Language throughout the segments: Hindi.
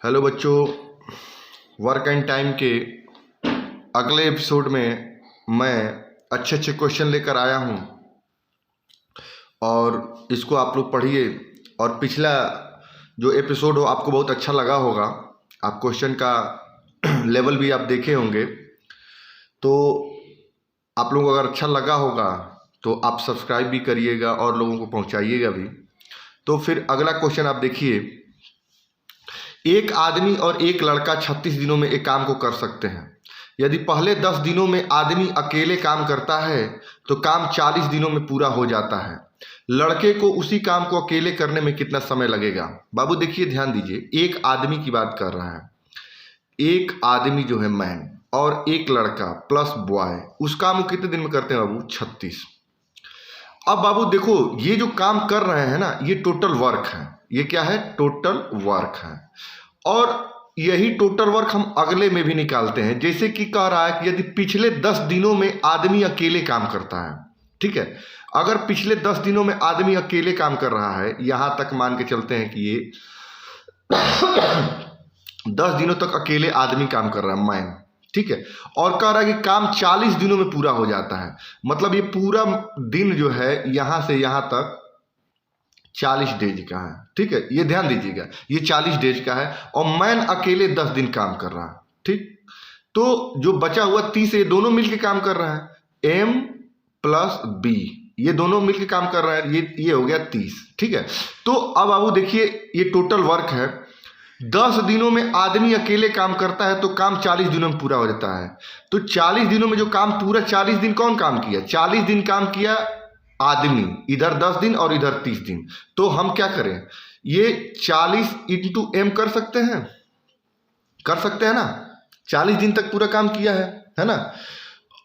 हेलो बच्चों, वर्क एंड टाइम के अगले एपिसोड में मैं अच्छे अच्छे क्वेश्चन लेकर आया हूं और इसको आप लोग पढ़िए। और पिछला जो एपिसोड हो आपको बहुत अच्छा लगा होगा, आप क्वेश्चन का लेवल भी आप देखे होंगे। तो आप लोगों को अगर अच्छा लगा होगा तो आप सब्सक्राइब भी करिएगा और लोगों को पहुंचाइएगा भी। तो फिर अगला क्वेश्चन आप देखिए, एक आदमी और एक लड़का 36 दिनों में एक काम को कर सकते हैं। यदि पहले 10 दिनों में आदमी अकेले काम करता है तो काम 40 दिनों में पूरा हो जाता है। लड़के को उसी काम को अकेले करने में कितना समय लगेगा? बाबू देखिए, ध्यान दीजिए, एक आदमी की बात कर रहा है। एक आदमी जो है मैन और एक लड़का प्लस बॉय, उस काम को कितने दिन में करते हैं बाबू? 36। अब बाबू देखो, ये जो काम कर रहे हैं ना, ये टोटल वर्क है। ये क्या है? टोटल वर्क है। और यही टोटल वर्क हम अगले में भी निकालते हैं। जैसे कि कह रहा है कि यदि पिछले 10 दिनों में आदमी अकेले काम करता है, ठीक है, अगर पिछले 10 दिनों में आदमी अकेले काम कर रहा है, यहां तक मान के चलते हैं कि ये 10 दिनों तक अकेले आदमी काम कर रहा है मैन, ठीक है, और कह रहा है कि काम 40 दिनों में पूरा हो जाता है। मतलब ये पूरा दिन जो है यहां से यहां तक 40 डेज का है, ठीक है, ये ध्यान दीजिएगा, ये 40 डेज का है और मैन अकेले 10 दिन काम कर रहा है, ठीक। तो जो बचा हुआ 30 ये दोनों मिलके काम कर रहा है, एम प्लस बी, ये दोनों मिलके काम कर रहा है, ये हो गया 30, ठीक है। तो अब बाबू देखिए, ये टोटल वर्क है। 10 दिनों में आदमी अकेले काम करता है तो काम 40 दिनों में पूरा हो जाता है। तो 40 दिनों में जो काम पूरा 40 दिन कौन काम किया? 40 दिन काम किया आदमी, इधर 10 दिन और इधर 30 दिन। तो हम क्या करें, ये 40 इंटू एम कर सकते हैं, कर सकते हैं ना। 40 दिन तक पूरा काम किया है ना।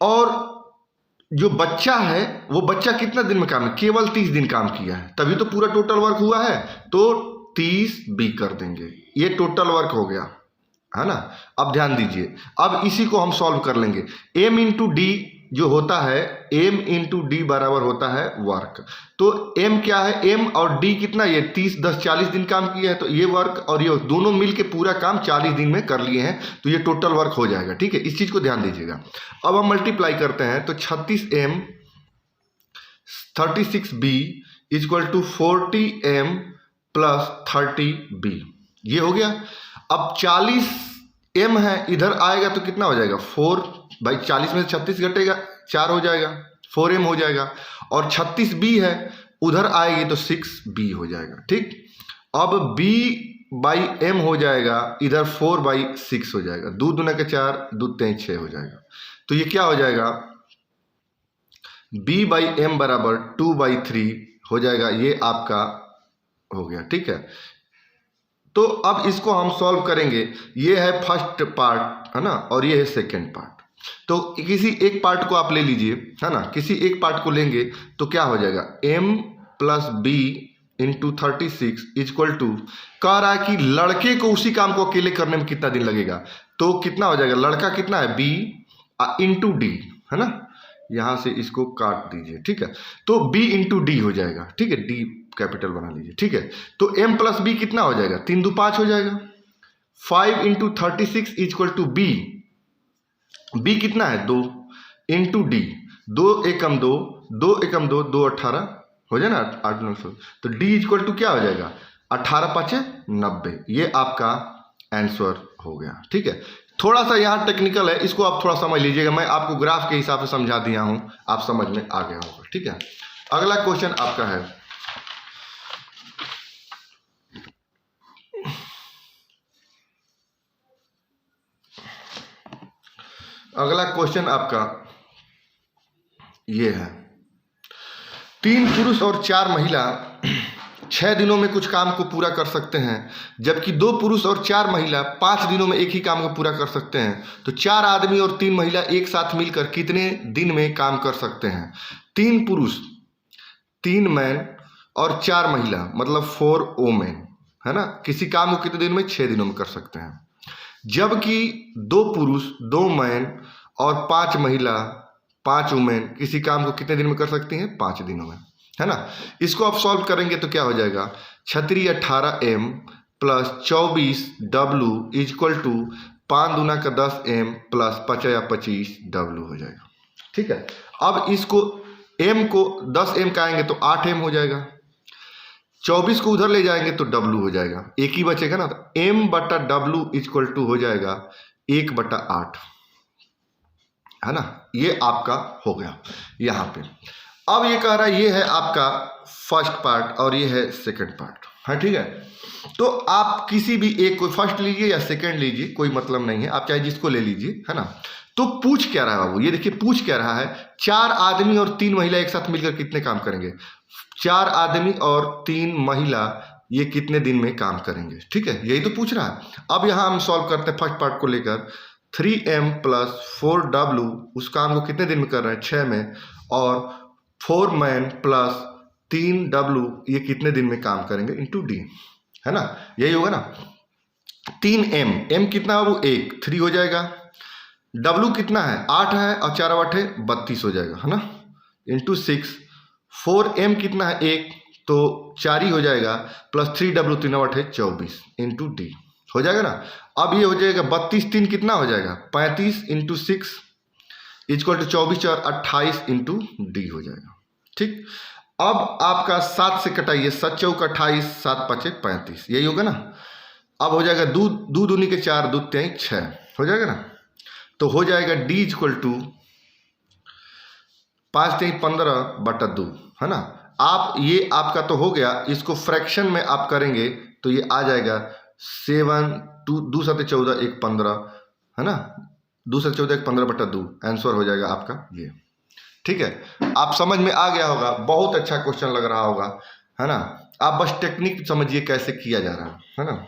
और जो बच्चा है वो बच्चा कितना दिन में काम है? केवल 30 दिन काम किया है, तभी तो पूरा टोटल वर्क हुआ है। तो 30 बी कर देंगे, ये टोटल वर्क हो गया, है ना। अब ध्यान दीजिए, अब इसी को हम सॉल्व कर लेंगे। एम इंटू डी जो होता है, एम इंटू डी बराबर होता है वर्क। तो एम क्या है? एम और डी कितना? ये 30 10 40 दिन काम किया है, तो ये वर्क और ये दोनों मिलके पूरा काम 40 दिन में कर लिए हैं, तो ये टोटल वर्क हो जाएगा, ठीक है। इस चीज को ध्यान दीजिएगा। अब हम मल्टीप्लाई करते हैं तो 36m 36b equal to 40m plus 30b, ये हो गया। अब 40m है, इधर आएगा तो कितना हो जाएगा? 4 भाई, 40 में से 36 घटेगा, 4 हो जाएगा, 4m हो जाएगा। और 36b है, उधर आएगी तो 6b हो जाएगा, ठीक। अब b बाई m हो जाएगा, इधर 4/6 हो जाएगा, 2 दूना के 4, 2 3 6 हो जाएगा। तो ये क्या हो जाएगा? b बाई m बराबर 2/3 हो जाएगा। ये आपका हो गया, ठीक है। तो अब इसको हम सॉल्व करेंगे। ये है फर्स्ट पार्ट, है ना, और ये है सेकेंड पार्ट। तो किसी एक पार्ट को आप ले लीजिए, है ना, किसी एक पार्ट को लेंगे तो क्या हो जाएगा? m plus B into 36 equal to, कह रहा है कि लड़के को उसी काम को अकेले करने में कितना दिन लगेगा। तो कितना हो जाएगा? लड़का कितना है? b इंटू डी, है ना, यहां से इसको काट दीजिए, ठीक है। तो b इंटू डी हो जाएगा, ठीक है, d कैपिटल बना लीजिए, ठीक है। तो m प्लस बी कितना हो जाएगा? 3 2 5 हो जाएगा। 5 into 36 equal to B, B कितना है? 2 इंटू डी, 2 एकम 2, 2 एकम 2, 2 18 हो जाए ना, 8 9 16। तो डी इक्वल टू क्या हो जाएगा? 18 5 90। ये आपका आंसर हो गया, ठीक है। थोड़ा सा यहाँ टेक्निकल है, इसको आप थोड़ा समझ लीजिएगा। मैं आपको ग्राफ के हिसाब से समझा दिया हूं, आप समझ में आ गया होगा, ठीक है। अगला क्वेश्चन आपका है, अगला क्वेश्चन आपका ये है, 3 पुरुष और 4 महिला 6 दिनों में कुछ काम को पूरा कर सकते हैं, जबकि 2 पुरुष और 4 महिला 5 दिनों में एक ही काम को पूरा कर सकते हैं। तो 4 आदमी और 3 महिला एक साथ मिलकर कितने दिन में काम कर सकते हैं? 3 पुरुष 3 मैन और 4 महिला, मतलब 4 वोमेन, है ना, किसी काम को कितने दिन में? 6 दिनों में कर सकते हैं। जबकि 2 पुरुष 2 मैन और 5 महिला 5 वुमेन किसी काम को कितने दिन में कर सकती हैं? 5 दिनों में, है ना। इसको आप सॉल्व करेंगे तो क्या हो जाएगा? 36 18m plus 24W equal to 5 दूना का 10M प्लस 5 या 25W हो जाएगा। ठीक है, अब इसको M को 10M का आएंगे तो 8M हो जाएगा, 24 को उधर ले जाएंगे तो W हो जाएगा, एक ही बचेगा ना, तो M/W इक्वल टू हो जाएगा 1/8, है ना। ये आपका हो गया यहाँ पे। अब ये कह रहा है ये है आपका फर्स्ट पार्ट और ये है सेकंड पार्ट, है ठीक है। तो आप किसी भी एक को फर्स्ट लीजिए या सेकंड लीजिए, कोई मतलब नहीं है, आप चाहे जिसको ले लीजिए, है ना। तो पूछ क्या रहा है बाबू, ये देखिए पूछ क्या रहा है, 4 आदमी और 3 महिला एक साथ मिलकर कितने काम करेंगे। 4 आदमी और 3 महिला ये कितने दिन में काम करेंगे, ठीक है, यही तो पूछ रहा है। अब यहाँ हम सॉल्व करते हैं फर्स्ट पार्ट को लेकर, 3M प्लस 4W उस काम को कितने दिन में कर रहे हैं, 6 में, और 4Man प्लस 3W ये कितने दिन में काम करेंगे इंटू D, है ना, यही होगा ना। 3M कितना है वो 1, 3 हो जाएगा, W कितना है 8 है और 4 8 है 32 हो जाएगा, है ना, इंटू 6। 4M कितना है 1, तो 4 ही हो जाएगा, प्लस 3W 3 8 है 24 इंटू D हो जाएगा ना। अब ये हो जाएगा 32 3 कितना हो जाएगा 35 इंटू 6 इक्वल टू 24 और 28 इंटू D हो जाएगा। ठीक, अब आपका 7 से कटाइए, 7 चौक 28, 7 5 35, यही होगा ना। अब हो जाएगा दो दूनी के 4, 2 3 6 हो जाएगा ना। तो हो जाएगा D इक्वल टू 5 3 15/2, है ना। आप ये आपका तो हो गया, इसको फ्रैक्शन में आप करेंगे तो ये आ जाएगा 7 2 7 14 1 15, है ना, 2 7 14 1 15/2 आंसर हो जाएगा आपका ये। ठीक है, आप समझ में आ गया होगा, बहुत अच्छा क्वेश्चन लग रहा होगा, है ना। आप बस टेक्निक समझिए कैसे किया जा रहा है ना।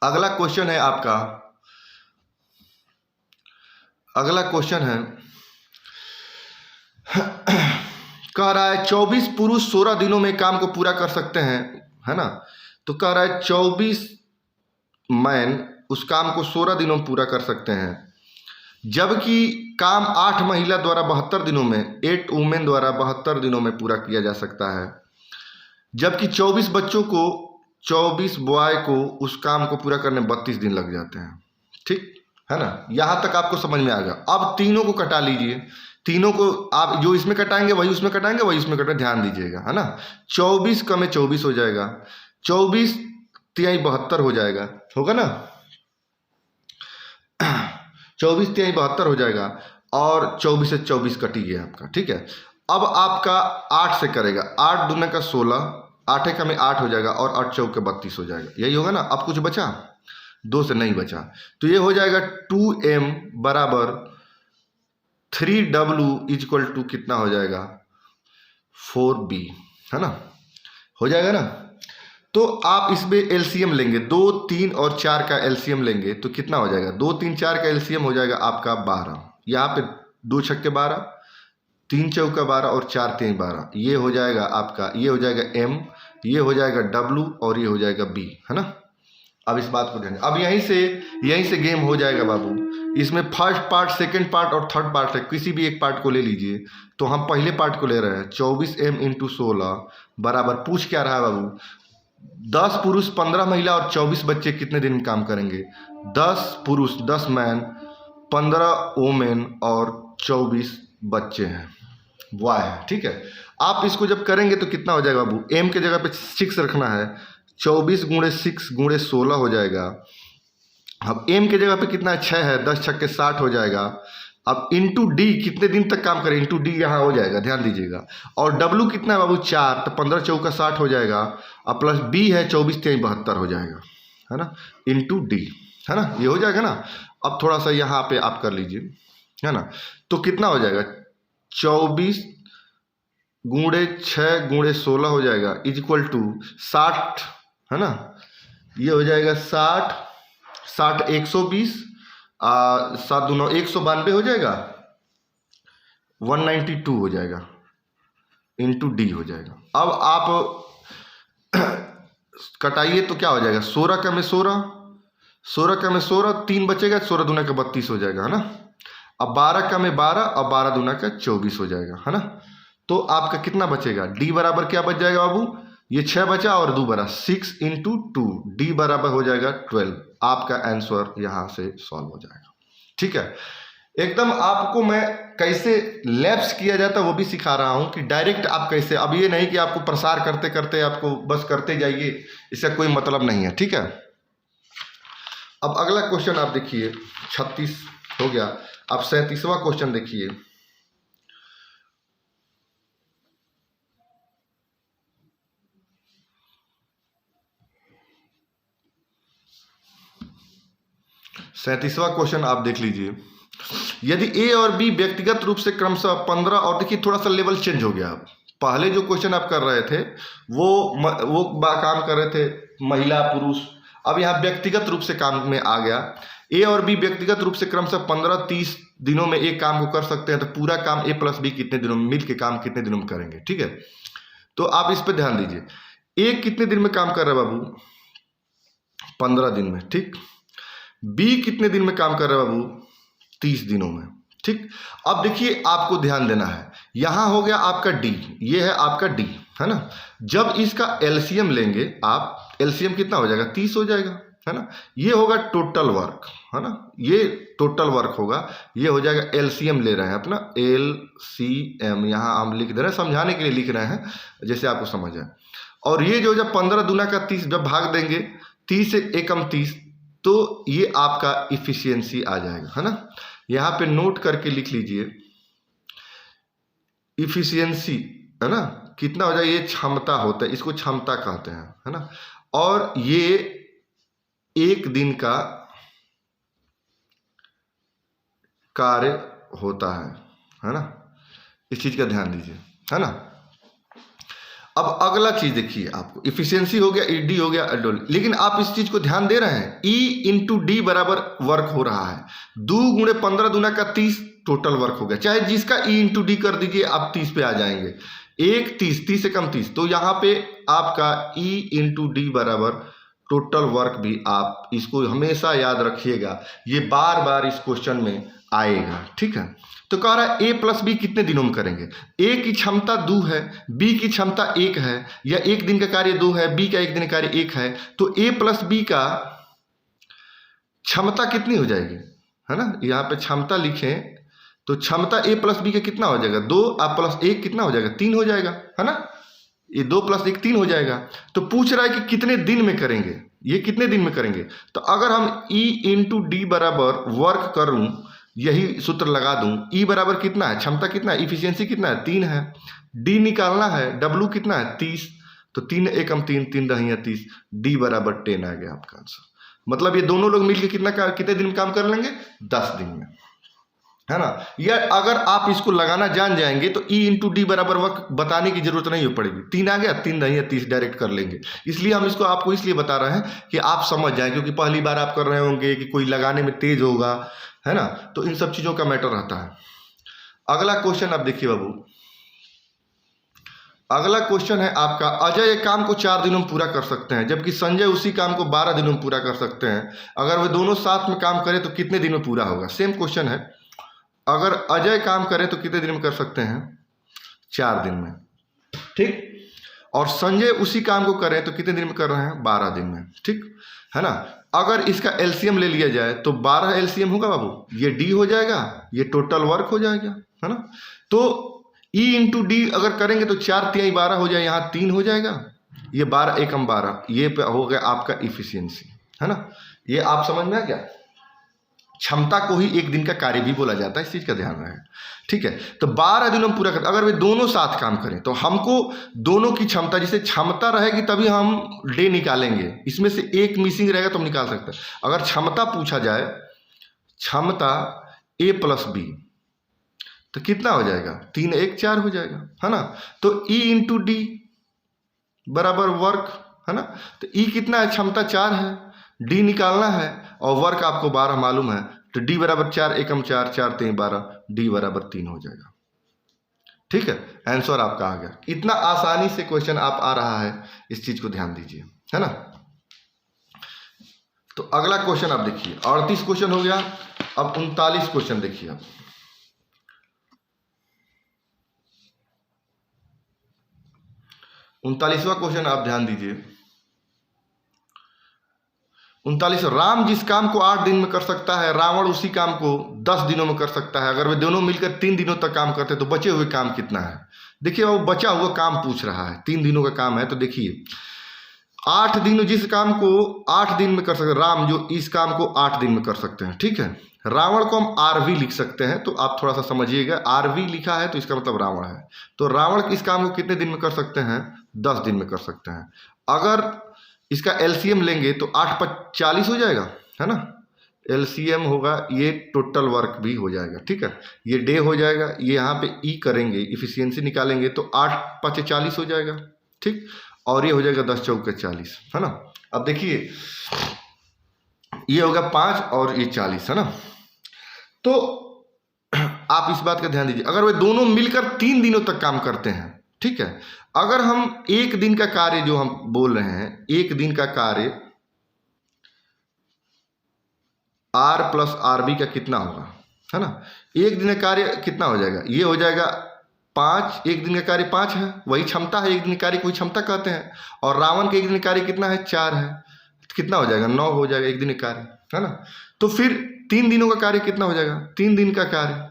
अगला क्वेश्चन है आपका, अगला क्वेश्चन है कह रहा है 24 पुरुष 16 दिनों में काम को पूरा कर सकते हैं, है ना। तो कह रहा है 24 मैन उस काम को 16 दिनों में पूरा कर सकते हैं, जबकि काम 8 महिला द्वारा 72 दिनों में, 8 वुमेन द्वारा 72 दिनों में पूरा किया जा सकता है, जबकि 24 बच्चों को, 24 बॉय को उस काम को पूरा करने में 32 दिन लग जाते हैं। ठीक है ना, यहाँ तक आपको समझ में आ गया। अब तीनों को कटा लीजिए, तीनों को आप जो इसमें कटाएंगे वही उसमें कटाएंगे, वही उसमें कटाएंगे, ध्यान दीजिएगा, है ना। 24 का में 24 हो जाएगा, 24 3 72 हो जाएगा, होगा ना, 24 3 72 हो जाएगा, और 24 से 24 कटी गया आपका। ठीक है, अब आपका 8 से करेगा, 8 दूना का 16, 8 का में 8 हो जाएगा, और 8 चौक के 32 हो जाएगा, यही होगा ना। अब कुछ बचा, 2 से नहीं बचा, तो ये हो जाएगा 2M बराबर 3W इक्वल टू कितना हो जाएगा 4B, है ना, हो जाएगा ना। तो आप इसमें एलसीएम लेंगे, 2 3 और 4 का एलसीएम लेंगे तो कितना हो जाएगा, 2 3 4 का एलसीएम हो जाएगा आपका 12, यहाँ पे 2 छक्के 12, 3 चौका 12 और 4 3 12, ये हो जाएगा आपका, ये हो जाएगा M, ये हो जाएगा W और ये हो जाएगा B, है ना। अब इस बात को ध्यान, अब यहीं से गेम हो जाएगा बाबू। इसमें फर्स्ट पार्ट, सेकंड पार्ट और थर्ड पार्ट है, किसी भी एक पार्ट को ले लीजिए। तो हम पहले पार्ट को ले रहे हैं, 24M इंटू 16 बराबर, पूछ क्या रहा है बाबू, 10 पुरुष 15 महिला और 24 बच्चे कितने दिन में काम करेंगे। 10 पुरुष 10 मैन, 15 वोमेन और 24 बच्चे हैं, बॉय है। ठीक है, आप इसको जब करेंगे तो कितना हो जाएगा बाबू, M के जगह पे 6 रखना है, 24 गुणे 6 गुणे 16 हो जाएगा। अब M के जगह पे कितना है 6 है, 10 छक्के 60 हो जाएगा। अब इंटू D कितने दिन तक काम करें, इंटू D यहाँ हो जाएगा, ध्यान दीजिएगा। और W कितना है बाबू 4, तो 15 चौका 60 हो जाएगा, और प्लस B है 24 3 72 हो जाएगा, है ना, इंटू D, है ना, ये हो जाएगा ना। अब थोड़ा सा यहाँ पे आप कर लीजिए, है ना, तो कितना हो जाएगा 24 गुणे 6 गुणे 16 हो जाएगा इक्वल टू 60, है ना, ये हो जाएगा 60 60 120, 7 दूना 192 हो जाएगा, 192 हो जाएगा, इंटू D हो जाएगा। अब आप कटाइए तो क्या हो जाएगा, 16 का में 16, 16 का में 16, 3 बचेगा, 16 दूना का 32 हो जाएगा, है ना। अब 12 का में 12 और 12 दूना का 24 हो जाएगा, है ना। तो आपका कितना बचेगा, D बराबर क्या बच जाएगा बाबू, ये 6 बचा और 2 बरा, 6 × 2, डी बराबर हो जाएगा 12। आपका आंसर यहां से सॉल्व हो जाएगा। ठीक है, एकदम आपको मैं कैसे लैप्स किया जाता है वो भी सिखा रहा हूं कि डायरेक्ट आप कैसे, अब ये नहीं कि आपको प्रसार करते करते आपको बस करते जाइए, इसका कोई मतलब नहीं है। ठीक है, अब अगला क्वेश्चन आप देखिए, 36 हो गया। अब 37वां क्वेश्चन देखिए। सैंतीसवां क्वेश्चन आप देख लीजिए। यदि ए और बी व्यक्तिगत रूप से क्रमशः 15, और देखिए थोड़ा सा लेवल चेंज हो गया। अब पहले जो क्वेश्चन आप कर रहे थे वो काम कर रहे थे महिला पुरुष, अब यहाँ व्यक्तिगत रूप से काम में आ गया। ए और बी व्यक्तिगत रूप से क्रमशः 15-30 दिनों में एक काम को कर सकते हैं, तो पूरा काम ए प्लस बी कितने दिनों में, मिल के काम कितने दिनों में करेंगे। ठीक है, तो आप इस पर ध्यान दीजिए। ए कितने दिन में काम कर रहा है बाबू? 15 दिन में। ठीक, बी कितने दिन में काम कर रहा है बाबू? 30 दिनों में। ठीक, अब देखिए आपको ध्यान देना है, यहां हो गया आपका डी, ये है आपका डी, है ना। जब इसका एलसीएम लेंगे आप, एलसीएम कितना हो जाएगा? 30 हो जाएगा, है ना। ये होगा टोटल वर्क, है ना, ये टोटल वर्क होगा, ये हो जाएगा एलसीएम ले रहे हैं अपना, एलसीएम यहां हम लिख दे रहे हैं, समझाने के लिए लिख रहे हैं जैसे आपको समझ आए। और ये जो जब 15 दूना का 30 जब भाग देंगे, 30 से एकम 30, तो ये आपका इफिशियंसी आ जाएगा, है ना। यहां पे नोट करके लिख लीजिए, इफिशियंसी, है ना, कितना हो जाएगा? ये क्षमता होता है, इसको क्षमता कहते हैं, है ना। और ये एक दिन का कार्य होता है ना। इस चीज का ध्यान दीजिए, है ना। अब अगला चीज देखिए, आपको इफिशियंसी हो गया, ईडी हो गया, एडोल, लेकिन आप इस चीज को ध्यान दे रहे हैं, ई × डी बराबर वर्क हो रहा है। 2 × 15 दूना का 30 टोटल वर्क हो गया, चाहे जिसका ई × डी कर दीजिए, आप 30 पे आ जाएंगे। 1 30, 30 से कम 30, तो यहाँ पे आपका ई × डी बराबर टोटल वर्क भी, आप इसको हमेशा याद रखिएगा, ये बार बार इस क्वेश्चन में आएगा। ठीक है, तो कह रहा है ए प्लस बी कितने दिनों में करेंगे? ए की क्षमता 2 है, बी की क्षमता 1 है, या एक दिन का कार्य 2 है, बी का एक दिन का कार्य 1 है, तो ए प्लस बी का क्षमता कितनी हो जाएगी, है ना। यहाँ पे क्षमता लिखें तो क्षमता ए प्लस बी का कितना हो जाएगा? 2 आप प्लस 1 कितना हो जाएगा? 3 हो जाएगा, है ना। ये 2 + 1 3 हो जाएगा। तो पूछ रहा है कि कितने दिन में करेंगे, ये कितने दिन में करेंगे। तो अगर हम ई × डी बराबर वर्क करूं, यही सूत्र लगा दूं, ई बराबर कितना है? क्षमता कितना है? इफिशियंसी कितना है? 3 है। डी निकालना है, डब्ल्यू कितना है? 30, तो 3 एकम 3, 3 दहिया 30, डी बराबर 10 आ गया आपका आंसर। मतलब ये दोनों लोग मिलकर कितने दिन में काम कर लेंगे? 10 दिन में, है ना। या अगर आप इसको लगाना जान जाएंगे तो ई × डी बराबर वर्क बताने की जरूरत नहीं हो पड़ेगी। 3 आ गया, 3 दहिया 30 डायरेक्ट कर लेंगे। इसलिए हम इसको आपको इसलिए बता रहे हैं कि आप समझ जाएं, क्योंकि पहली बार आप कर रहे होंगे कि कोई लगाने में तेज होगा, है ना, तो इन सब चीजों का मैटर रहता है। अगला क्वेश्चन आप देखिए बाबू, अगला क्वेश्चन है आपका, अजय एक काम को 4 दिनों में पूरा कर सकते हैं, जबकि संजय उसी काम को 12 दिनों में पूरा कर सकते हैं। अगर वे दोनों साथ में काम करें तो कितने दिन में पूरा होगा? सेम क्वेश्चन है। अगर अजय काम करे तो कितने दिन में कर सकते हैं? 4 दिन में। ठीक, और संजय उसी काम को करें तो कितने दिन में कर रहे हैं? 12 दिन में। ठीक है ना। अगर इसका एलसीएम ले लिया जाए तो 12 एलसीएम होगा बाबू, ये डी हो जाएगा, ये टोटल वर्क हो जाएगा, है ना। तो ई × डी अगर करेंगे तो 4 × 3 = 12 हो जाए, यहाँ 3 हो जाएगा, ये 12 एकम 12, ये हो गया आपका इफिशियंसी, है ना। ये आप समझ में आ गया। क्षमता को ही एक दिन का कार्य भी बोला जाता है, इस चीज का ध्यान रहे। ठीक है, तो 12 दिनों में पूरा करते, अगर वे दोनों साथ काम करें तो हमको दोनों की क्षमता, जैसे क्षमता रहेगी तभी हम डे निकालेंगे, इसमें से एक मिसिंग रहेगा तो हम निकाल सकते हैं। अगर क्षमता पूछा जाए, क्षमता ए प्लस बी, तो कितना हो जाएगा? 3 1 4 हो जाएगा, है ना। तो ई × डी बराबर वर्क, है ना। तो ई कितना है? क्षमता 4 है, डी निकालना है, और वर्क आपको 12 मालूम है, तो डी बराबर 4 एकम 4, 4 3 12, डी बराबर 3 हो जाएगा। ठीक है, आंसर आपका आ गया। इतना आसानी से क्वेश्चन आप आ रहा है, इस चीज को ध्यान दीजिए, है ना। तो अगला क्वेश्चन आप देखिए, 38 क्वेश्चन हो गया। अब 39 क्वेश्चन देखिए आप। 39वां क्वेश्चन आप ध्यान दीजिए। 39, राम जिस काम को 8 दिन में कर सकता है, रावण उसी काम को 10 दिनों में कर सकता है। अगर वे दोनों मिलकर 3 दिनों तक काम करते तो बचे हुए काम कितना है? देखिए वो बचा हुआ काम पूछ रहा है, 3 दिनों का काम है, तो देखिए 8 दिन, जिस काम को 8 दिन में कर सकते, राम जो इस काम को 8 दिन में कर सकते हैं, ठीक है। रावण को हम आरवी लिख सकते हैं, तो आप थोड़ा सा समझिएगा, आरवी लिखा है तो इसका मतलब रावण है। तो रावण इस काम को कितने दिन में कर सकते हैं? 10 दिन में कर सकते हैं। अगर इसका एलसीएम लेंगे तो 8 × 40 हो जाएगा, है ना। एलसीएम होगा, ये टोटल वर्क भी हो जाएगा, ठीक है। ये डे हो जाएगा, ये यहाँ पे ई करेंगे, इफिशियंसी निकालेंगे तो 8 × 5 = 40 हो जाएगा, ठीक। और ये हो जाएगा 10 × 4 = 40, है ना। अब देखिए ये होगा 5 और ये 40, है ना। तो आप इस बात का ध्यान दीजिए, अगर वे दोनों मिलकर 3 दिनों तक काम करते हैं, ठीक है। अगर हम एक दिन का कार्य जो हम बोल रहे हैं, एक दिन का कार्य R + RB का कितना होगा, है ना। एक दिन का कार्य कितना हो जाएगा? ये हो जाएगा 5, एक दिन का कार्य 5 है, वही क्षमता है, एक दिन का कार्य कोई क्षमता कहते हैं। और रावण के एक दिन का कार्य कितना है? 4 है, कितना हो जाएगा? 9 हो जाएगा एक दिन का कार्य, है ना। तो फिर 3 दिनों का कार्य कितना हो जाएगा? 3 दिन का कार्य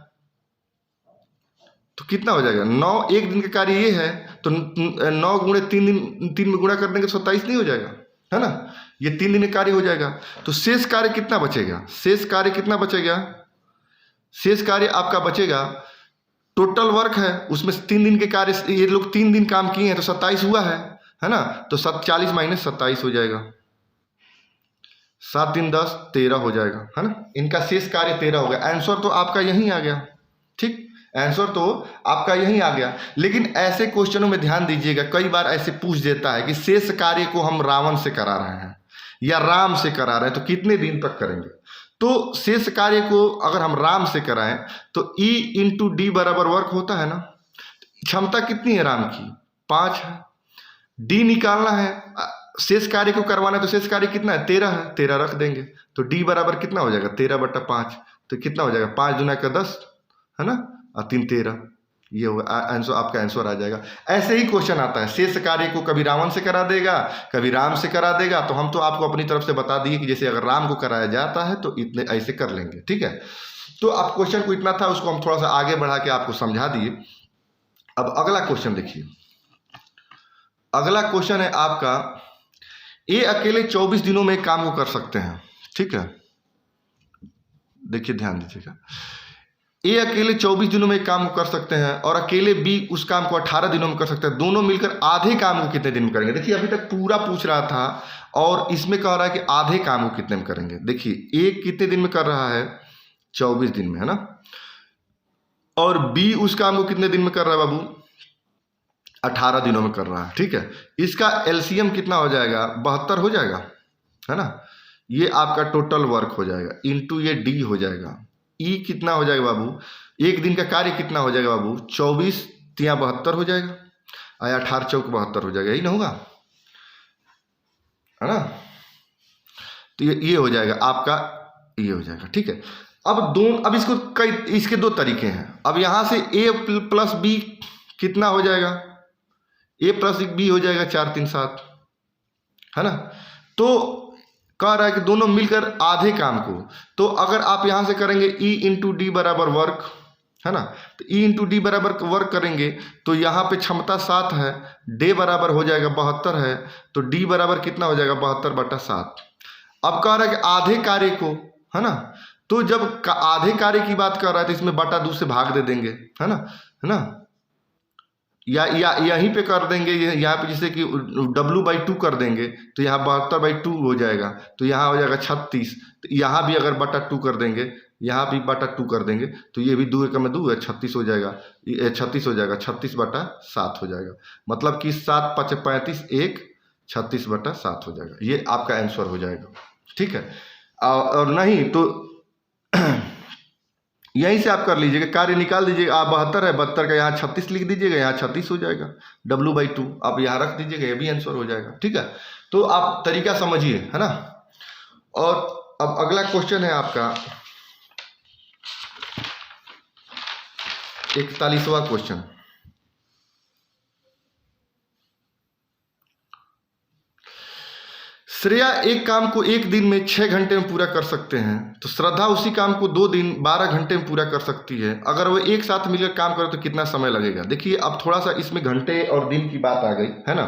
तो कितना हो जाएगा? 9, एक दिन का कार्य ये है तो 9 × 3 दिन, 3 में गुणा कर देंगे तो 27 नहीं हो जाएगा, है ना। ये 3 दिन का कार्य हो जाएगा। तो शेष कार्य कितना बचेगा? शेष कार्य कितना बचेगा? शेष कार्य आपका बचेगा, टोटल वर्क है उसमें 3 दिन के कार्य, ये लोग 3 दिन काम किए हैं तो 27 हुआ है ना। तो 40 - 27 हो जाएगा, 7 × 3 = 10, 13 हो जाएगा, है ना। इनका शेष कार्य 13 हो गया। आंसर तो आपका यहीं आ गया, ठीक। आंसर तो आपका यहीं आ गया। लेकिन ऐसे क्वेश्चनों में ध्यान दीजिएगा, कई बार ऐसे पूछ देता है कि शेष कार्य को हम रावण से करा रहे हैं या राम से करा रहे हैं तो कितने दिन तक करेंगे। तो शेष कार्य को अगर हम राम से कराएं तो E × D बराबर वर्क होता है ना। क्षमता कितनी है राम की? 5 है। D निकालना है, शेष कार्य को करवाना है तो शेष कार्य कितना है? 13 है, 13 रख देंगे तो D बराबर कितना हो जाएगा? 13/5। तो कितना हो जाएगा? 5 × 2 = 10, है ना, और 3 × 13, ये होगा आंसर, आपका आंसर आ जाएगा। ऐसे ही क्वेश्चन आता है, शेष कार्य को कभी रावण से करा देगा, कभी राम से करा देगा। तो हम तो आपको अपनी तरफ से बता दिए कि जैसे अगर राम को कराया जाता है तो इतने ऐसे कर लेंगे, ठीक है। तो अब क्वेश्चन को इतना था, उसको हम थोड़ा सा आगे बढ़ा के आपको समझा दिए। अब अगला क्वेश्चन देखिए। अगला क्वेश्चन है आपका, ये अकेले 24 दिनों में काम को कर सकते हैं, ठीक है। देखिए ध्यान दीजिएगा, ए अकेले 24 दिनों में काम कर सकते हैं और अकेले बी उस काम को 18 दिनों में कर सकते हैं। दोनों मिलकर आधे काम को कितने दिन में करेंगे? देखिए अभी तक पूरा पूछ रहा था और इसमें कह रहा है कि आधे काम को कितने में करेंगे। देखिए ए कितने दिन में कर रहा है? 24 दिन में, है ना। और बी उस काम को कितने दिन में कर रहा है बाबू? 18 दिनों में कर रहा है, ठीक है। इसका एलसीएम कितना हो जाएगा? 72 हो जाएगा, है ना। ये आपका टोटल वर्क हो जाएगा, इंटू ये डी हो जाएगा। ई कितना हो जाएगा बाबू? एक दिन का कार्य कितना हो जाएगा बाबू? 24 × 3 = 72 हो जाएगा, और 18 × 4 = 72 हो जाएगा, यही ना होगा, है ना। तो ये हो जाएगा आपका, ये हो जाएगा, ठीक है। अब इसको इसके 2 तरीके हैं। अब यहां से ए + बी कितना हो जाएगा? ए + बी हो जाएगा 4 × 3 = 7, है ना। तो कह रहा है कि दोनों मिलकर आधे काम को, तो अगर आप यहां से करेंगे E × D बराबर वर्क, है ना। तो E × D बराबर वर्क करेंगे तो यहाँ पे क्षमता 7 है, डे बराबर हो जाएगा 72 है, तो D बराबर कितना हो जाएगा? 72/7। अब कह रहा है कि आधे कार्य को, है ना। तो जब आधे कार्य की बात कर रहा है तो इसमें बटा 2 से भाग दे देंगे, है ना। या यहीं पे कर देंगे, यहाँ पे जैसे कि W/2 कर देंगे तो यहाँ 72/2 हो जाएगा, तो यहाँ हो जाएगा 36। तो यहाँ भी अगर बटा 2 कर देंगे, यहाँ भी बटा 2 कर देंगे तो ये भी 2 × 1 = 2 है, 36 हो जाएगा, 36 हो जाएगा, 36/7 हो जाएगा। मतलब कि 7 × 5 = 35, 1 36/7 हो जाएगा। ये आपका आंसर हो जाएगा, ठीक है। और नहीं तो यहीं से आप कर लीजिएगा, कार्य निकाल दीजिएगा। आप 72 है, 72 का यहाँ 36 लिख दीजिएगा, यहाँ 36 हो जाएगा, W/2 आप यहाँ रख दीजिएगा, ये भी आंसर हो जाएगा, ठीक है। तो आप तरीका समझिए, है ना। और अब अगला क्वेश्चन है आपका 41वां क्वेश्चन। श्रेया एक काम को एक दिन में 6 घंटे में पूरा कर सकते हैं, तो श्रद्धा उसी काम को 2 दिन 12 घंटे में पूरा कर सकती है। अगर वो एक साथ मिलकर काम करे तो कितना समय लगेगा? देखिए अब थोड़ा सा इसमें घंटे और दिन की बात आ गई है ना।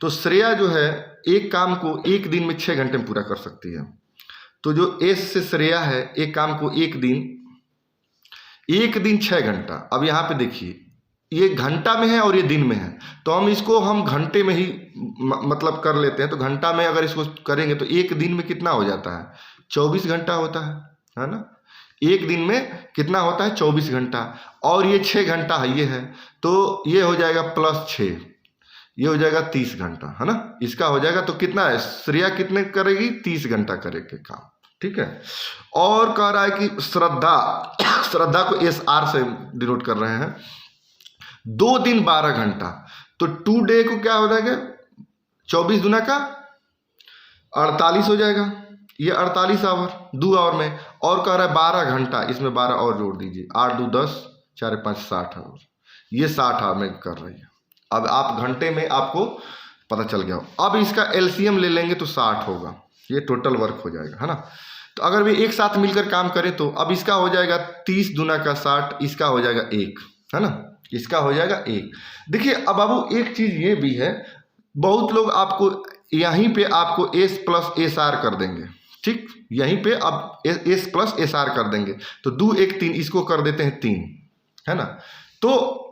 तो श्रेया जो है एक काम को एक दिन में 6 घंटे में पूरा कर सकती है। तो जो एस से श्रेया है एक काम को एक दिन 6 घंटा। अब यहाँ पे देखिए ये घंटा में है और ये दिन में है, तो हम घंटे में ही मतलब कर लेते हैं। तो घंटा में अगर इसको करेंगे तो एक दिन में कितना हो जाता है? 24 घंटा होता है ना। एक दिन में कितना होता है? 24 घंटा। और ये 6 घंटा है, ये है, तो ये हो जाएगा +6, ये हो जाएगा 30 घंटा, है ना। इसका हो जाएगा तो कितना है? श्रेया कितने करेगी? 30 घंटा करेगी काम, ठीक है। और कह रहा है कि श्रद्धा को SR से डिनोट कर रहे हैं, 2 दिन 12 घंटा। तो 2 डे को क्या हो जाएगा? 24 दूना का 48 हो जाएगा, ये 48 आवर 2 आवर में। और कह रहा है 12 घंटा, इसमें 12 और जोड़ दीजिए, 8 2 10 4 5 60 आवर, ये 60 आवर में कर रही है। अब आप घंटे में आपको पता चल गया। अब इसका LCM ले लेंगे तो 60 होगा, ये टोटल वर्क हो जाएगा, है ना। तो अगर वे एक साथ मिलकर काम करें तो अब इसका हो जाएगा 30 दूना का 60, इसका हो जाएगा 1, है ना, इसका हो जाएगा 1। देखिए अब बाबू एक चीज़ ये भी है, बहुत लोग आपको यहीं पे आपको S + SR कर देंगे, ठीक, यहीं पे अब S + SR कर देंगे। तो 2 1 3 इसको कर देते हैं 3, है ना। तो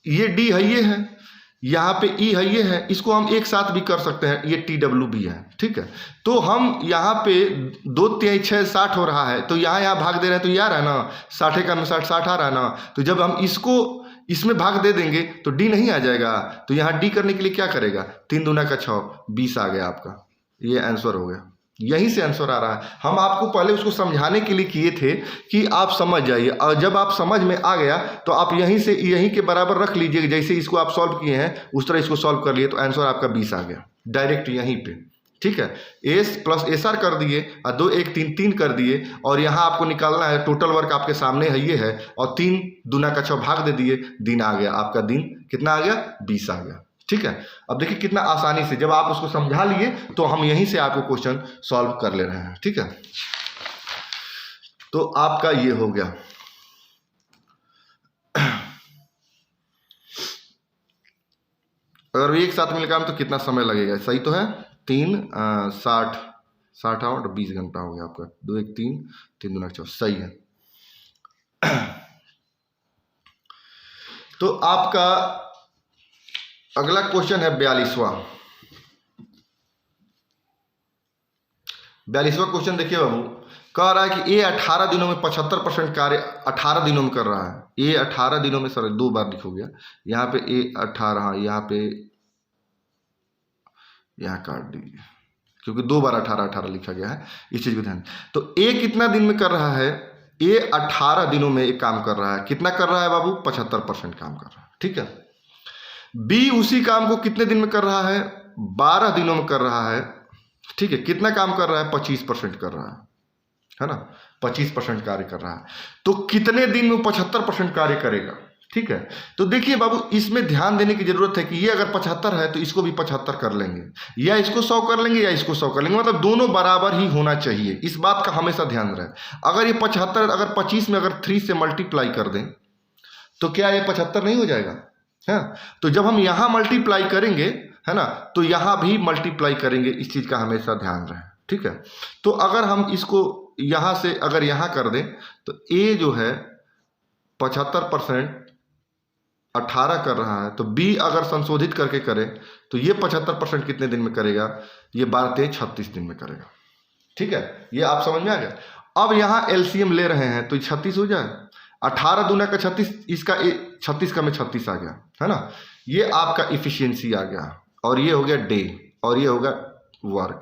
ये D है, ये है, यहाँ पे E है, ये है, इसको हम एक साथ भी कर सकते हैं, ये TW भी है, ठीक है। तो हम यहाँ पे 2 3 6 60 हो रहा है, तो यहाँ भाग दे रहे हैं तो ये आ रहा है ना, 60 का में 60 आ रहा है ना। तो जब हम इसको इसमें भाग दे देंगे तो D नहीं आ जाएगा। तो यहाँ D करने के लिए क्या करेगा? 3 दूना का 6, 20 आ गया आपका, ये आंसर हो गया। यहीं से आंसर आ रहा है। हम आपको पहले उसको समझाने के लिए किए थे कि आप समझ जाइए, और जब आप समझ में आ गया तो आप यहीं से यहीं के बराबर रख लीजिए। जैसे इसको आप सॉल्व किए हैं उस तरह इसको सॉल्व कर लिए, तो आंसर आपका 20 आ गया डायरेक्ट यहीं पे, ठीक है। S + SR कर दिए और 2 1 3 3 कर दिए, और यहाँ आपको निकालना है टोटल वर्क आपके सामने है, ये है, और 3 दूना का 6 भाग दे दिए, दिन आ गया आपका। दिन कितना आ गया? 20 आ गया, ठीक है। अब देखिए कितना आसानी से जब आप उसको समझा लिए तो हम यहीं से आपको क्वेश्चन सॉल्व कर ले रहे हैं, ठीक है। तो आपका ये हो गया। अगर एक साथ मिल काम तो कितना समय लगेगा? सही तो है, 3 60 और 20 घंटा हो गया आपका। 2 1 3 3 दूना 4, सही है। तो आपका अगला क्वेश्चन है 42वां क्वेश्चन। देखिए बाबू, कह रहा है कि A 18 दिनों में 75% कार्य 18 दिनों में कर रहा है। A 18 दिनों में, सर 2 बार लिखो गया यहाँ पे, A 18, यहाँ पे यहाँ काट दीजिए क्योंकि 2 बार 18 18 लिखा गया है, इस चीज को ध्यान। तो A कितना दिन में कर रहा है? A 18 दिनों में एक काम कर रहा है। कितना कर रहा है बाबू? 75% काम कर रहा है, ठीक है। B उसी काम को कितने दिन में कर रहा है? 12 दिनों में कर रहा है, ठीक है। कितना काम कर रहा है? 25% कर रहा है ना, 25% कार्य कर रहा है। तो कितने दिन में 75% कार्य करेगा? ठीक है। तो देखिए बाबू, इसमें ध्यान देने की जरूरत है कि ये अगर 75 है तो इसको भी 75 कर लेंगे, या इसको 100 कर लेंगे, या इसको 100 कर लेंगे, मतलब दोनों बराबर ही होना चाहिए। इस बात का हमेशा ध्यान रहे। अगर ये 75 अगर 25 में अगर 3 से मल्टीप्लाई कर दें तो क्या ये 75 नहीं हो जाएगा? है। तो जब हम यहाँ मल्टीप्लाई करेंगे, है ना, तो यहाँ भी मल्टीप्लाई करेंगे। इस चीज का हमेशा ध्यान रहे, ठीक है। तो अगर हम इसको यहाँ से अगर यहाँ कर दें तो A जो है 75% 18 कर रहा है, तो B अगर संशोधित करके करें तो ये 75% कितने दिन में करेगा? ये 12 3 36 दिन में करेगा, ठीक है। ये आप समझ में आ गया। अब यहाँ LCM ले रहे हैं तो 36 हो जाए, 18 दूना का 36, इसका 36 का में 36 आ गया, है ना। ये आपका इफिशियंसी आ गया, और ये हो गया डे, और ये होगा वर्क।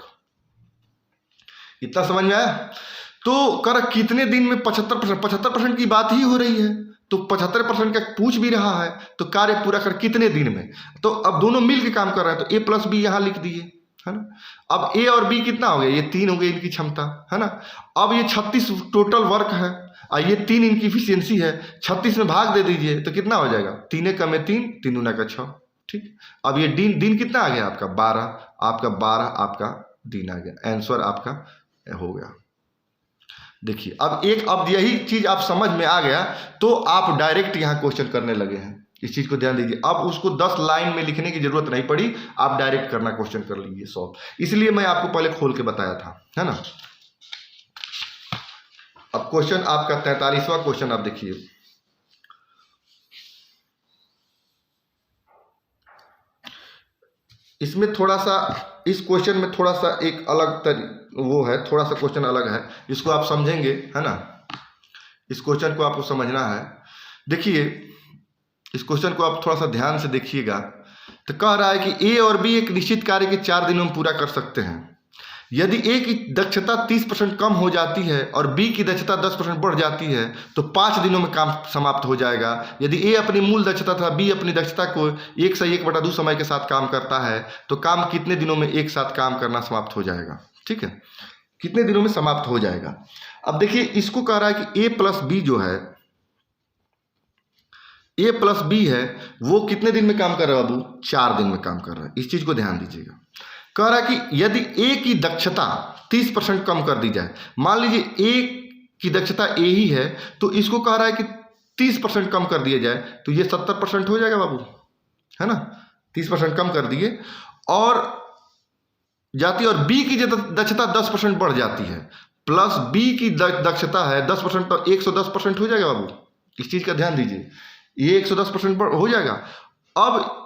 इतना समझ में आया? तो कर कितने दिन में 75% की बात ही हो रही है, तो 75% का पूछ भी रहा है, तो कार्य पूरा कर कितने दिन में। तो अब दोनों मिल के काम कर रहे हैं, तो A + B यहाँ लिख दिए, है ना। अब A और B कितना हो गया? ये 3 हो गई इनकी क्षमता, है ना। अब ये 36 टोटल वर्क है, और ये 3 इनकी इफिशियंसी है। 36 में भाग दे दीजिए तो कितना हो जाएगा? 3 का में 3, 3 दूना का 6, ठीक। अब ये दिन कितना आ गया आपका? 12, आपका 12 आपका दिन आ गया, आंसर आपका हो गया। देखिए अब यही चीज आप समझ में आ गया तो आप डायरेक्ट यहाँ क्वेश्चन करने लगे हैं। इस चीज को ध्यान दीजिए, अब उसको 10 लाइन में लिखने की जरूरत नहीं पड़ी, आप डायरेक्ट करना क्वेश्चन कर लीजिए सॉल्व। इसलिए मैं आपको पहले खोल के बताया था, है ना। अब क्वेश्चन आपका 43वां क्वेश्चन आप देखिए। इसमें थोड़ा सा, इस क्वेश्चन में थोड़ा सा एक अलग वो है, थोड़ा सा क्वेश्चन अलग है, इसको आप समझेंगे, है ना। इस क्वेश्चन को आपको समझना है। देखिए इस क्वेश्चन को आप थोड़ा सा ध्यान से देखिएगा। तो कह रहा है कि ए और बी एक निश्चित कार्य के 4 दिनों में पूरा कर सकते हैं। यदि ए की दक्षता 30% कम हो जाती है और बी की दक्षता 10% बढ़ जाती है तो 5 दिनों में काम समाप्त हो जाएगा। यदि ए अपनी मूल दक्षता तथा बी अपनी दक्षता को 1/1/2 समय के साथ काम करता है तो काम कितने दिनों में एक साथ काम करना समाप्त हो जाएगा। ठीक है, कितने दिनों में समाप्त हो जाएगा। अब देखिए इसको कह रहा है कि ए प्लस बी जो है, ए प्लस बी है वो कितने दिन में काम कर रहा है बाबू, 4 दिन में काम कर रहा है। इस चीज को ध्यान दीजिएगा। कह रहा है कि यदि ए की दक्षता 30% कम कर दी जाए, मान लीजिए ए की दक्षता ए ही है तो इसको कह रहा है कि 30% कम कर दिया जाए तो ये 70% हो जाएगा बाबू, है ना। 30% कम कर दिए और जाती है, और बी की दक्षता 10% बढ़ जाती है, प्लस बी की दक्षता है 10% तो 110% हो जाएगा बाबू। इस चीज का ध्यान दीजिए, ये 110% हो जाएगा। अब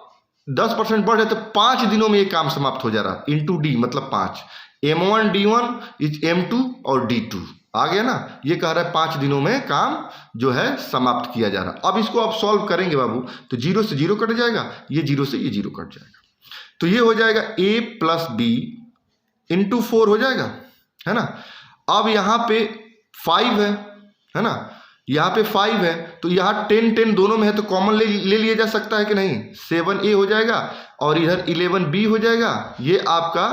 10% बढ़ जाए तो 5 दिनों में ये काम समाप्त हो जा रहा है, इंटू डी मतलब 5, M1 D1 इज M2 और D2 आ गया ना। ये कह रहा है 5 दिनों में काम जो है समाप्त किया जा रहा। अब इसको आप सॉल्व करेंगे बाबू तो 0 से 0 कट जाएगा, ये 0 से ये 0 कट जाएगा, तो ये हो जाएगा a प्लस बी इंटू 4 हो जाएगा, है ना। अब यहाँ पे 5 है ना, यहाँ पे 5 है तो यहाँ 10 दोनों में है तो कॉमन ले लिया जा सकता है कि नहीं। 7a हो जाएगा और इधर 11b हो जाएगा, ये आपका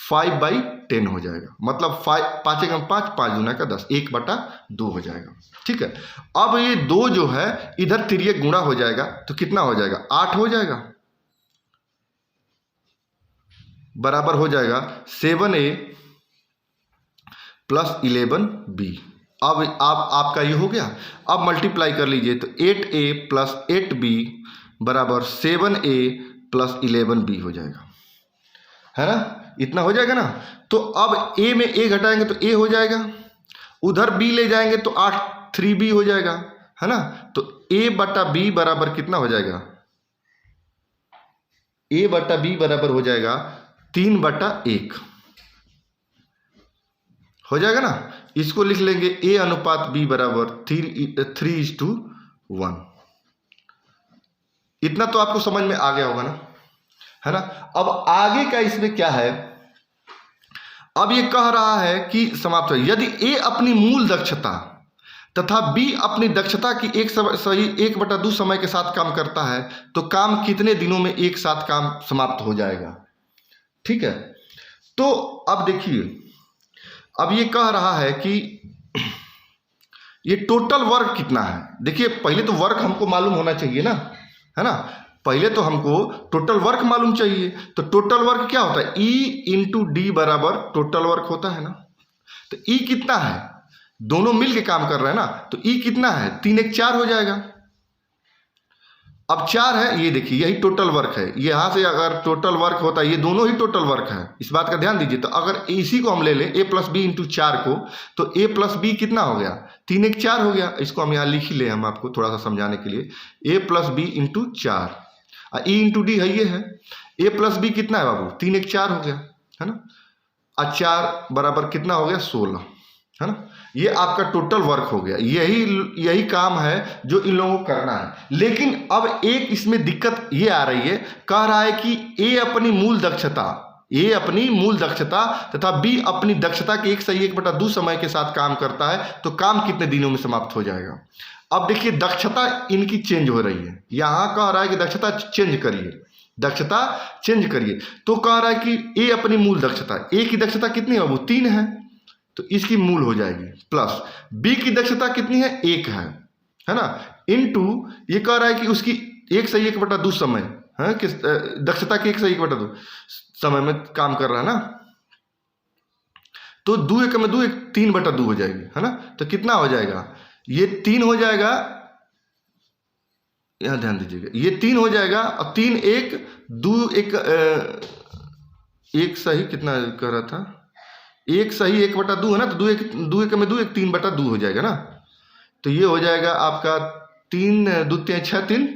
5/10 हो जाएगा, मतलब 5 × 5 5 दूना का 10, 1/2 हो जाएगा। ठीक है, अब ये 2 जो है इधर तिर्यक गुणा हो जाएगा तो कितना हो जाएगा, 8 हो जाएगा, बराबर हो जाएगा 7a प्लस 11b। अब आपका ये हो गया। अब मल्टीप्लाई कर लीजिए तो 8a प्लस 8b बराबर 7a प्लस 11b हो जाएगा, है ना। इतना हो जाएगा ना। तो अब a में a घटाएंगे तो a हो जाएगा, उधर b ले जाएंगे तो 3b हो जाएगा, है ना। तो a/b बराबर कितना हो जाएगा, a/b बराबर हो जाएगा 3/1 हो जाएगा ना। इसको लिख लेंगे a अनुपात b बराबर 3:1। इतना तो आपको समझ में आ गया होगा ना, है ना। अब आगे का इसमें क्या है, अब ये कह रहा है कि समाप्त हो यदि a अपनी मूल दक्षता तथा b अपनी दक्षता की 1/2 समय के साथ काम करता है तो काम कितने दिनों में एक साथ काम समाप्त हो जाएगा। ठीक है, तो अब देखिए, अब ये कह रहा है कि ये टोटल वर्क कितना है। देखिए पहले तो वर्क हमको मालूम होना चाहिए ना, है ना। पहले तो हमको टोटल वर्क मालूम चाहिए। तो टोटल वर्क क्या होता है, E इंटू डी बराबर टोटल वर्क होता है ना। तो E कितना है, दोनों मिल के काम कर रहे हैं ना, तो E कितना है, 3 × 4 हो जाएगा। अब 4 है, ये देखिए यही टोटल वर्क है। यहाँ से अगर टोटल वर्क होता है, ये दोनों ही टोटल वर्क है, इस बात का ध्यान दीजिए। तो अगर इसी को हम ले लें a प्लस बी इंटू 4 को, तो a प्लस बी कितना हो गया, 3 × 4 हो गया। इसको हम यहाँ लिख ही ले, हम आपको थोड़ा सा समझाने के लिए, a प्लस बी इंटू 4 और e इंटू डी है, ये है a प्लस बी कितना है बाबू, 3 × 4 हो गया, है ना। और 4 बराबर कितना हो गया, 16, है ना। ये आपका टोटल वर्क हो गया। यही काम है जो इन लोगों को करना है। लेकिन अब एक इसमें दिक्कत ये आ रही है, कह रहा है कि ए अपनी मूल दक्षता तथा बी अपनी दक्षता के 1/1/2 समय के साथ काम करता है तो काम कितने दिनों में समाप्त हो जाएगा। अब देखिए दक्षता इनकी चेंज हो रही है, यहाँ कह रहा है कि दक्षता चेंज करिए, तो कह रहा है कि ए अपनी मूल दक्षता, ए की दक्षता कितनी है, वो 3 है तो इसकी मूल हो जाएगी, प्लस बी की दक्षता कितनी है, 1 है ना, इनटू ये कह रहा है कि उसकी 1/1/2 समय है, किस दक्षता के 1/1/2 समय में काम कर रहा है ना। तो 2 एकम में 2 एक 3/2 हो जाएगी, है ना। तो कितना हो जाएगा, ये 3 हो जाएगा, यहाँ ध्यान दीजिएगा, ये 3 हो जाएगा और 3 1 2 एक एक सही कितना कह रहा था, 1 सही 1/2 है ना। तो 2 एकम में 2 एक 3/2 हो जाएगा ना। तो ये हो जाएगा आपका 3 2 3 6 3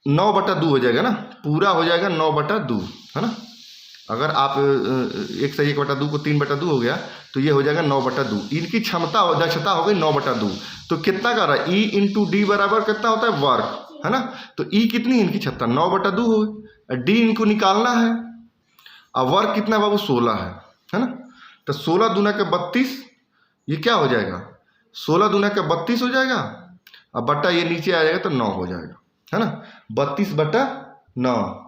9/2 हो जाएगा ना, पूरा हो जाएगा 9/2, है ना। अगर आप 1 सही 1/2 को 3/2 हो गया तो ये हो जाएगा 9/2। इनकी क्षमता दक्षता हो गई 9/2। तो कितना कर रहा है, E इंटू डी बराबर कितना होता है, वर्क, है ना। तो E कितनी है इनकी क्षमता, 9/2 हो गई। डी इनको निकालना है, अब वर्क कितना है बाबू, 16 है ना। तो 16 दूना का 32, ये क्या हो जाएगा, 16 दूना का 32 हो जाएगा, अब बट्टा ये नीचे आ जाएगा तो 9 हो जाएगा, है ना, 32/9।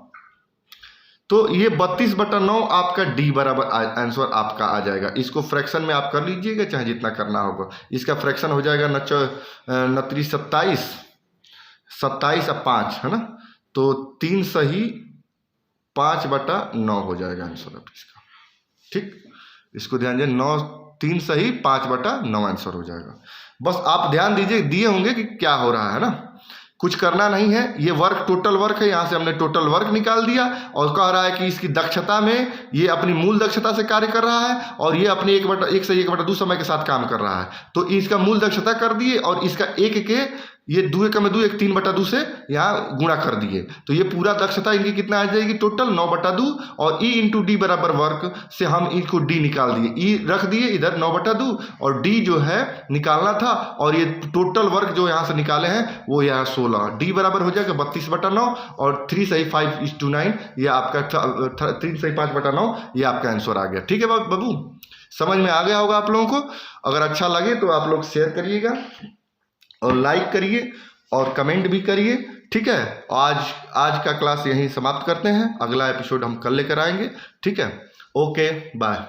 तो ये 32/9 आपका डी बराबर आंसर आपका आ जाएगा। इसको फ्रैक्शन में आप कर लीजिएगा, चाहे जितना करना होगा। इसका फ्रैक्शन हो जाएगा 29 27 27 और 5, है ना। तो 3 सही 5/9 हो जाएगा आंसर अब इसका, ठीक। इसको ध्यान दीजिए, 3 सही 5/9 आंसर हो जाएगा। बस आप ध्यान दीजिए, दिए होंगे कि क्या हो रहा है ना, कुछ करना नहीं है। ये वर्क टोटल वर्क है, यहाँ से हमने टोटल वर्क निकाल दिया और कह रहा है कि इसकी दक्षता में ये अपनी मूल दक्षता से कार्य कर रहा है और ये अपनी 1 से 1/2 समय के साथ काम कर रहा है। तो इसका मूल दक्षता कर दिए और इसका 1 के ये 2 एकम में 2 एक 3/2 से यहाँ गुणा कर दिए। तो ये पूरा दक्षता इनकी कितना आ जाएगी, टोटल 9/2। और E इंटू डी बराबर वर्क से हम इसको D निकाल दिए, E रख दिए इधर 9/2 और D जो है निकालना था। और ये टोटल वर्क जो यहाँ से निकाले हैं वो यहाँ 16, D बराबर हो जाएगा 32/9 और 3 सही 5:9, ये आपका 3 सही 5/9, ये आपका आंसर आ गया। ठीक है बाबू, समझ में आ गया होगा आप लोगों को। अगर अच्छा लगे तो आप लोग शेयर करिएगा और लाइक करिए और कमेंट भी करिए, ठीक है। आज का क्लास यहीं समाप्त करते हैं, अगला एपिसोड हम कल लेकर आएंगे, ठीक है। Okay bye.